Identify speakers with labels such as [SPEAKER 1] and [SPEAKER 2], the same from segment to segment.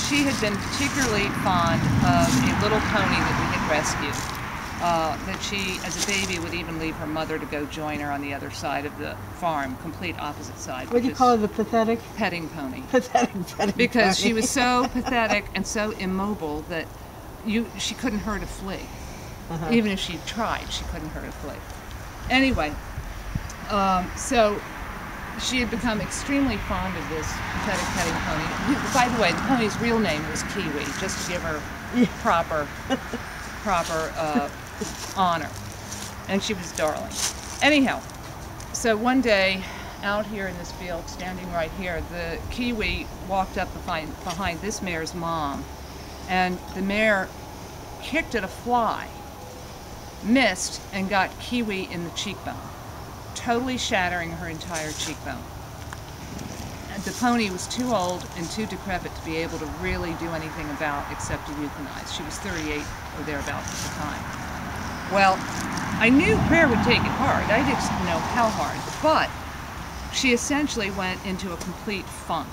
[SPEAKER 1] she had been particularly fond of a little pony that we had rescued. That she, as a baby, would even leave her mother to go join her on the other side of the farm, complete opposite side.
[SPEAKER 2] What do you call her, the pathetic?
[SPEAKER 1] Petting pony.
[SPEAKER 2] Pathetic
[SPEAKER 1] Because
[SPEAKER 2] pony.
[SPEAKER 1] she was so pathetic and so immobile that she couldn't hurt a flea. Even if she tried, she couldn't hurt a flea. Anyway, so she had become extremely fond of this pathetic petting pony. By the way, the pony's real name was Kiwi, just to give her proper honor. And she was darling. Anyhow, so one day, out here in this field, standing right here, the Kiwi walked up behind this mare's mom, and the mare kicked at a fly, missed, and got Kiwi in the cheekbone, totally shattering her entire cheekbone. And the pony was too old and too decrepit to be able to really do anything about except to euthanize. She was 38 or thereabouts at the time. Well, I knew prayer would take it hard. I didn't know how hard, but she essentially went into a complete funk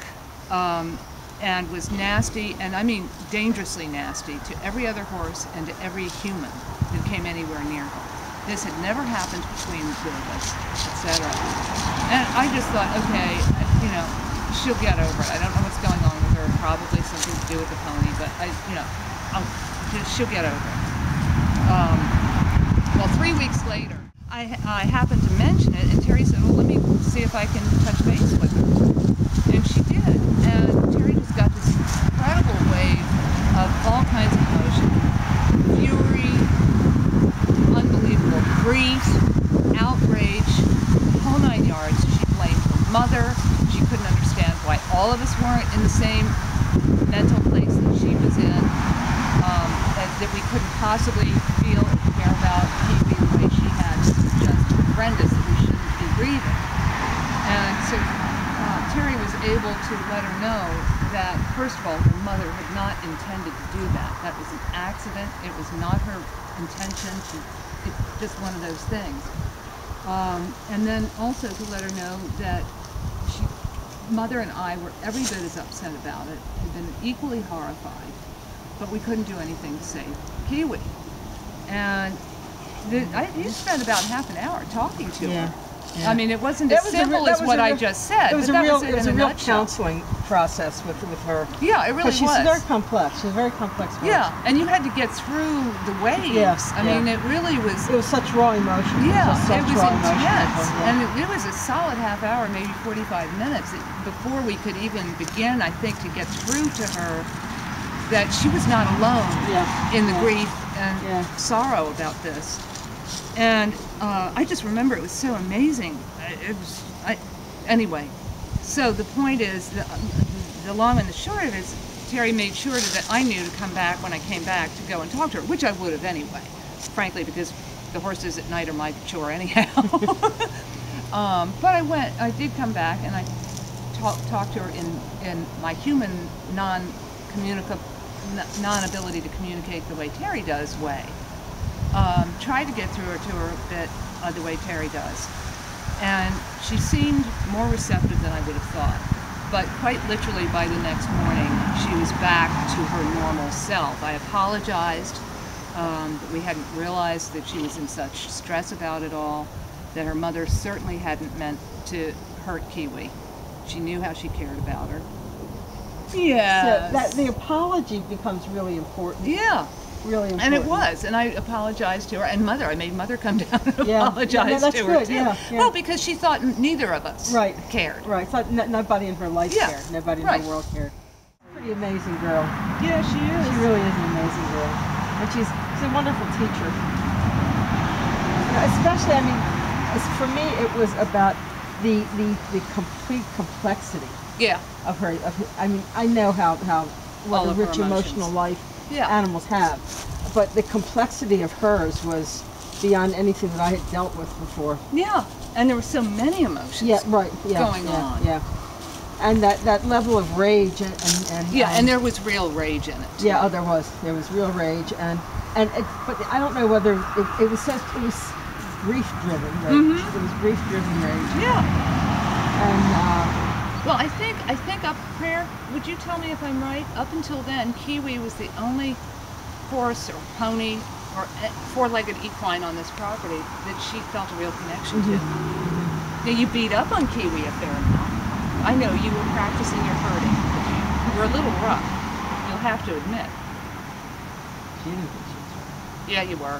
[SPEAKER 1] and was nasty, and I mean dangerously nasty, to every other horse and to every human that came anywhere near her. This had never happened between the two of us, etc. And I just thought, okay, you know, she'll get over it. I don't know what's going on with her, probably something to do with the pony, but she'll get over it. Well, 3 weeks later, I happened to mention it, and Terri said, well, let me see if I can touch base with her. And she did. And Terri just got this incredible wave of all kinds of emotion. Fury, unbelievable grief, outrage, the whole 9 yards. She blamed her mother. She couldn't understand why all of us weren't in the same mental place that she was in. That we couldn't possibly feel or care about Kiwi the way she had. This was just horrendous, that we shouldn't be grieving. And so Terri was able to let her know that, first of all, her mother had not intended to do that. That was an accident. It was not her intention. It's just one of those things. And then also to let her know that Mother and I were every bit as upset about it, had been equally horrified, but we couldn't do anything to save Kiwi. And you spent about half an hour talking to her. Yeah. I mean, it wasn't as simple as what I just said.
[SPEAKER 2] It was a real counseling process with her.
[SPEAKER 1] Yeah, it really was.
[SPEAKER 2] She's very complex. She's a very complex person.
[SPEAKER 1] Yeah, and you had to get through the waves.
[SPEAKER 2] Yeah,
[SPEAKER 1] I mean, it really was.
[SPEAKER 2] It was such raw emotion.
[SPEAKER 1] Yeah, it was intense. And it was a solid half hour, maybe 45 minutes, before we could even begin, I think, to get through to her that she was not alone in the grief and sorrow about this. And I just remember it was so amazing. Anyway, so the point is, the long and the short of it is, Terri made sure that I knew to come back when I came back to go and talk to her, which I would have anyway, frankly, because the horses at night are my chore anyhow. But I did come back, and I talked to her in my human non-ability to communicate the way Terri does way. Tried to get through to her a bit the way Terri does. And she seemed more receptive than I would have thought. But quite literally by the next morning, she was back to her normal self. I apologized that we hadn't realized that she was in such stress about it all, that her mother certainly hadn't meant to hurt Kiwi. She knew how she cared about her. Yeah.
[SPEAKER 2] So the apology becomes really important.
[SPEAKER 1] Yeah.
[SPEAKER 2] Really important.
[SPEAKER 1] And it was, and I apologized to her, and I made Mother come down and apologize to her too.
[SPEAKER 2] Yeah.
[SPEAKER 1] Well, because she thought neither of us cared.
[SPEAKER 2] Right, thought nobody in her life cared, nobody in her world cared. Pretty amazing girl.
[SPEAKER 1] Yeah, she is.
[SPEAKER 2] She really is an amazing girl. And she's a wonderful teacher. Especially, I mean, for me, it was about the complete complexity of her. I mean, I know what a rich emotional life animals have, but the complexity of hers was beyond anything that I had dealt with before.
[SPEAKER 1] Yeah, and there were so many emotions going on.
[SPEAKER 2] Yeah, and that level of rage and
[SPEAKER 1] and there was real rage in it.
[SPEAKER 2] Yeah, there was real rage but I don't know whether it was grief driven rage. It was grief driven rage.
[SPEAKER 1] Yeah,
[SPEAKER 2] and
[SPEAKER 1] Well, I think up Prayer, would you tell me if I'm right? Up until then, Kiwi was the only horse or pony or four-legged equine on this property that she felt a real connection to. Now, you beat up on Kiwi up there. I know you were practicing your herding. You were a little rough, you'll have to admit.
[SPEAKER 2] She didn't think she was right.
[SPEAKER 1] Yeah, you were.